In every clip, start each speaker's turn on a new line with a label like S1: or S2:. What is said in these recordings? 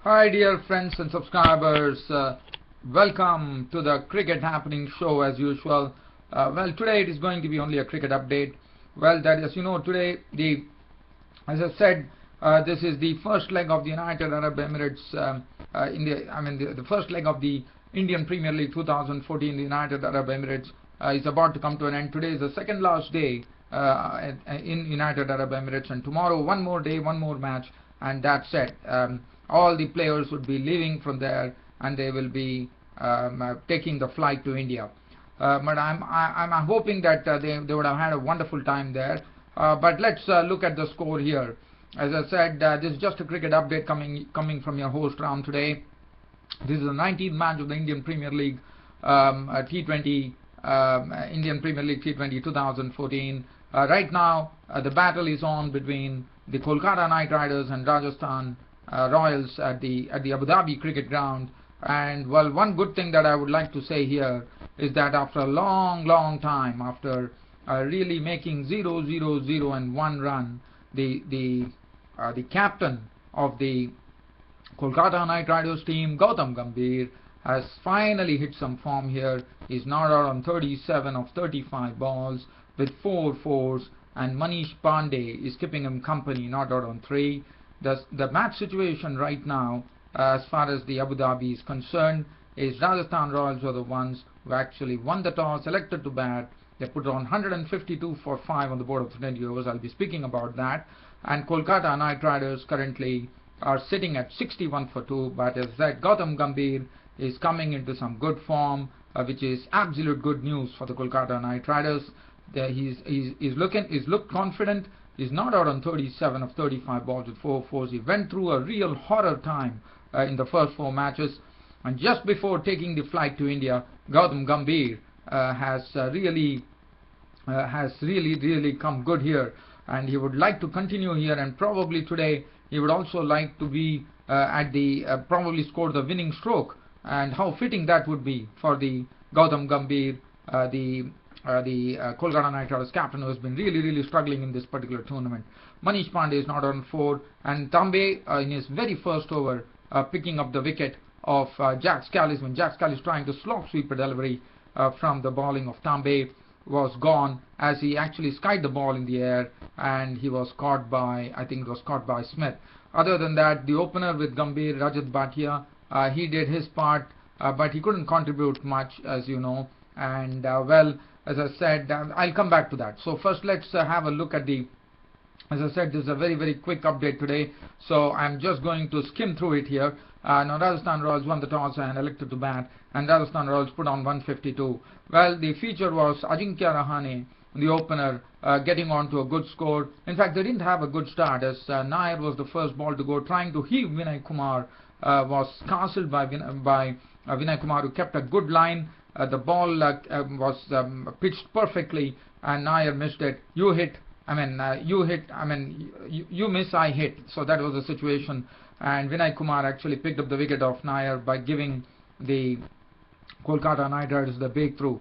S1: Hi dear friends and subscribers, welcome to the Cricket Happening show as usual. Well, today it is going to be only a cricket update. Well, that as you know, today as I said, this is the first leg of the United Arab Emirates the first leg of the Indian Premier League 2014. The United Arab Emirates is about to come to an end. Today is the second last day in United Arab Emirates, and tomorrow one more day, one more match, and that's it. All the players would be leaving from there, and they will be taking the flight to India. But I'm hoping that they would have had a wonderful time there. But let's look at the score here. As I said, this is just a cricket update coming from your host Ram today. This is the 19th match of the Indian Premier League T20 Indian Premier League T20 2014. Right now, the battle is on between the Kolkata Knight Riders and Rajasthan Royals at the Abu Dhabi cricket ground. And well, one good thing that I would like to say here is that after a long time, after really making 0-0-0 and 1 run, the captain of the Kolkata Knight Riders team, Gautam Gambhir, has finally hit some form here. He's now out on 37 of 35 balls with 4 fours, and Manish Pandey is keeping him company, not out on 3. The match situation right now, as far as the Abu Dhabi is concerned, is Rajasthan Royals are the ones who actually won the toss, elected to bat. They put on 152 for 5 on the board of 20 overs. I'll be speaking about that. And Kolkata Knight Riders currently are sitting at 61 for 2. But as said, Gautam Gambhir is coming into some good form, which is absolute good news for the Kolkata Knight Riders. He's looked confident. He's not out on 37 of 35 balls with 4 fours. He went through a real horror time in the first 4 matches, and just before taking the flight to India, Gautam Gambhir has really come good here, and he would like to continue here, and probably today he would also like to be at the probably score the winning stroke. And how fitting that would be for the Gautam Gambhir, the Kolkata Knight Riders captain, who has been really struggling in this particular tournament. Manish Pandey is not on 4, and Tambe in his very first over picking up the wicket of Jack Scalise, when Jack Scalise trying to slop sweep a delivery from the bowling of Tambe, was gone as he actually skied the ball in the air, and he was caught by, I think it was caught by Smith. Other than that, the opener with Gambhir, Rajat Bhatia, he did his part, but he couldn't contribute much, as you know. And well, as I said, I'll come back to that. So first let's have a look at as I said, this is a very quick update today, so I'm just going to skim through it here. Now Rajasthan Royals won the toss and elected to bat, and Rajasthan Royals put on 152. Well, the feature was Ajinkya Rahane, the opener, getting on to a good score. In fact, they didn't have a good start, as Nair was the first ball to go, trying to heave Vinay Kumar, was castled by Vinay Kumar, who kept a good line. The ball was pitched perfectly, and Nair missed it. You miss, I hit. So that was the situation, and Vinay Kumar actually picked up the wicket of Nair by giving the Kolkata Knight Riders the breakthrough.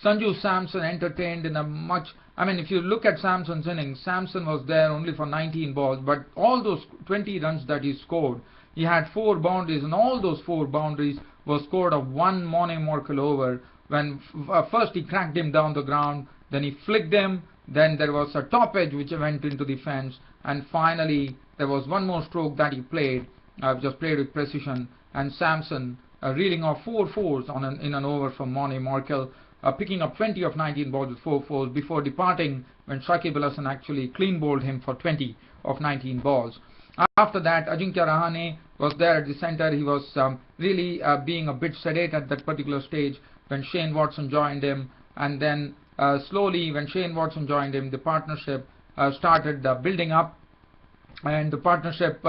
S1: Sanju Samson entertained in a much, if you look at Samson's innings, Samson was there only for 19 balls, but all those 20 runs that he scored, he had 4 boundaries, and all those 4 boundaries were scored of one Morne Morkel over, when first he cracked him down the ground, then he flicked him, then there was a top edge which went into the fence, and finally there was one more stroke that he played, just played with precision, and Samson reeling off 4 fours in an over from Morne Morkel, picking up 20 of 19 balls with 4 fours before departing when Shakib Al Hasan actually clean bowled him for 20 of 19 balls. After that, Ajinkya Rahane was there at the center. He was really being a bit sedate at that particular stage when Shane Watson joined him, and then slowly when Shane Watson joined him, the partnership started building up, and the partnership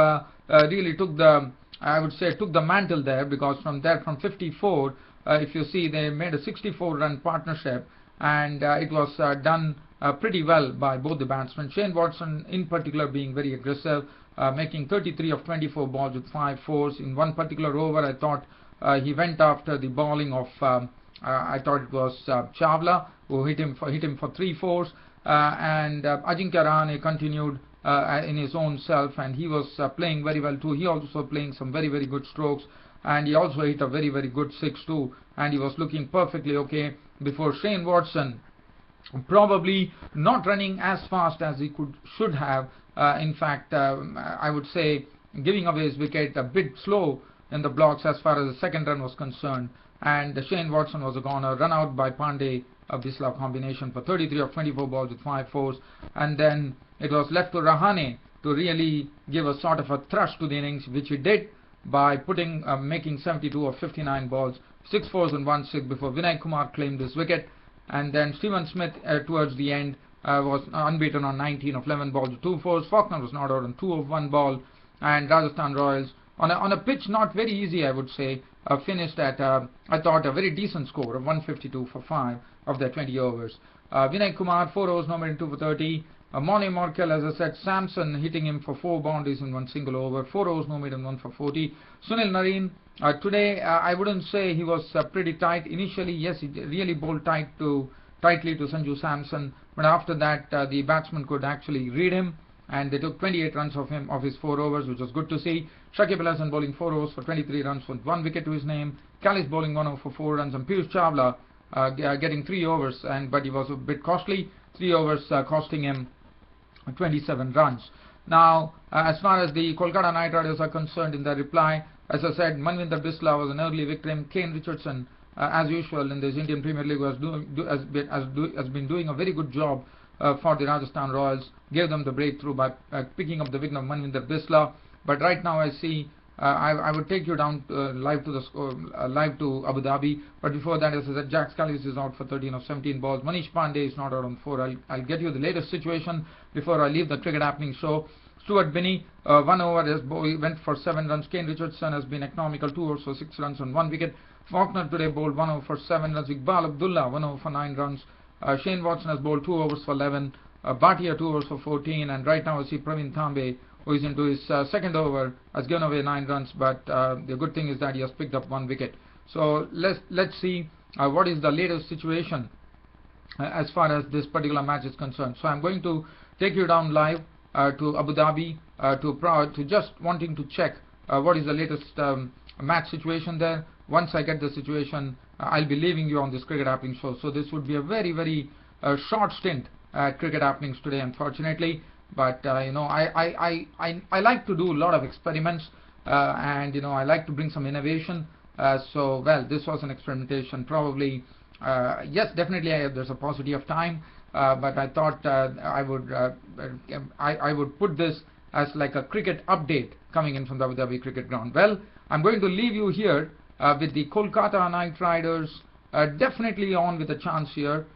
S1: really took the mantle there, because from 54, if you see, they made a 64-run partnership, and it was done pretty well by both the batsmen. Shane Watson in particular being very aggressive, making 33 of 24 balls with 5 fours. In one particular over, I thought he went after the bowling of I thought it was Chawla, who hit him for 3 fours, and Ajinkya Rahane continued in his own self, and he was playing very well too. He also playing some very, very good strokes, and he also hit a very, very good 6 too, and he was looking perfectly okay before Shane Watson, probably not running as fast as he should have. In fact, I would say giving away his wicket a bit slow in the blocks as far as the second run was concerned, and Shane Watson was a goner, run out by Pandey, a Bisla combination for 33 of 24 balls with 5 fours, and then it was left to Rahane to really give a sort of a thrust to the innings, which he did by making 72 of 59 balls, 6 fours and 1 6 before Vinay Kumar claimed his wicket. And then Stephen Smith towards the end was unbeaten on 19 of 11 balls with 2 fours. Faulkner was not out on 2 of 1 ball, and Rajasthan Royals on a pitch not very easy, I would say, finished at I thought a very decent score of 152 for 5 of their 20 overs. Vinay Kumar 4 overs, no more than 2 for 30. Mone Morkel, as I said, Samson hitting him for 4 boundaries in 1 single over, 4 overs, no more than 1 for 40. Sunil Narine, today I wouldn't say he was pretty tight. Initially, yes, he really bowled tightly to Sanju Samson, but after that the batsman could actually read him, and they took 28 runs of his 4 overs, which was good to see. Shakib Al Hasan bowling 4 overs for 23 runs with 1 wicket to his name. Kallis bowling 1 over for 4 runs, and Piyush Chawla getting 3 overs, but he was a bit costly. 3 overs costing him 27 runs. Now, as far as the Kolkata Knight Riders are concerned, in their reply, as I said, Manvinder Bisla was an early victim. Kane Richardson, as usual in this Indian Premier League, has been doing a very good job for the Rajasthan Royals. Gave them the breakthrough by picking up the wicket of Manvinder Bisla. But right now, I see I would take you down live to Abu Dhabi. But before that, as I said, Jack Scalise is out for 13 of 17 balls. Manish Pandey is not out on 4. I'll get you the latest situation before I leave the Cricket Happening show. Stuart Binney, 1 over, he went for 7 runs. Kane Richardson has been economical, 2 overs for 6 runs on 1 wicket. Faulkner today bowled 1 over for 7 runs. Iqbal Abdullah, 1 over for 9 runs. Shane Watson has bowled 2 overs for 11. Bhatia 2 overs for 14. And right now I see Praveen Thambe, who is into his second over, has given away 9 runs. But the good thing is that he has picked up 1 wicket. So let's see what is the latest situation as far as this particular match is concerned. So I'm going to take you down live to Abu Dhabi to just wanting to check what is the latest match situation there. Once I get the situation, I'll be leaving you on this Cricket Happening show. So this would be a very, very short stint at Cricket Happenings today, unfortunately. But I like to do a lot of experiments, and I like to bring some innovation. So well, this was an experimentation. Probably yes, definitely there's a paucity of time. But I thought I would put this as like a cricket update coming in from the Abu Dhabi cricket ground. Well, I'm going to leave you here with the Kolkata Knight Riders definitely on with a chance here.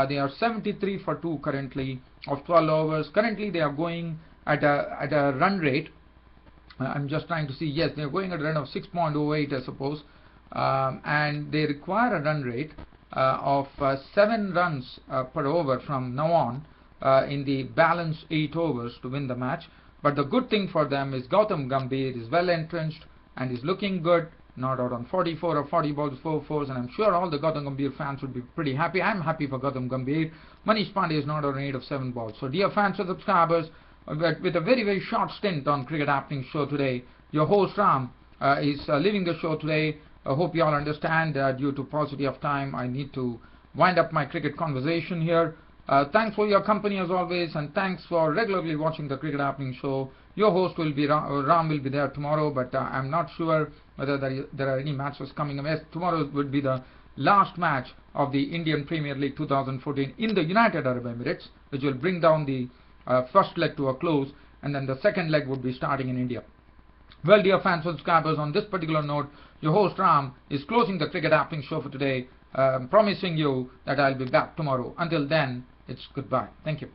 S1: They are 73 for 2 currently of 12 overs. Currently they are going at a run rate. I'm just trying to see. Yes, they are going at a run of 6.08, I suppose, and they require a run rate of 7 runs per over from now on in the balance 8 overs to win the match. But the good thing for them is Gautam Gambhir is well entrenched and is looking good, not out on 44 or 40 balls, 4 fours, and I'm sure all the Gautam Gambhir fans would be pretty happy. I'm happy for Gautam Gambhir. Manish Pandey is not out on 8 of 7 balls. So dear fans and subscribers, with a very, very short stint on Cricket Happening show today, your host Ram is leaving the show today. I hope you all understand due to paucity of time, I need to wind up my cricket conversation here. Thanks for your company as always, and thanks for regularly watching the Cricket Happening show. Your host will be Ram will be there tomorrow, but I'm not sure whether there are any matches coming up. Yes, tomorrow would be the last match of the Indian Premier League 2014 in the United Arab Emirates, which will bring down the first leg to a close, and then the second leg would be starting in India. Well, dear fans and subscribers, on this particular note, your host Ram is closing the Cricket Happening show for today, promising you that I'll be back tomorrow. Until then, it's goodbye. Thank you.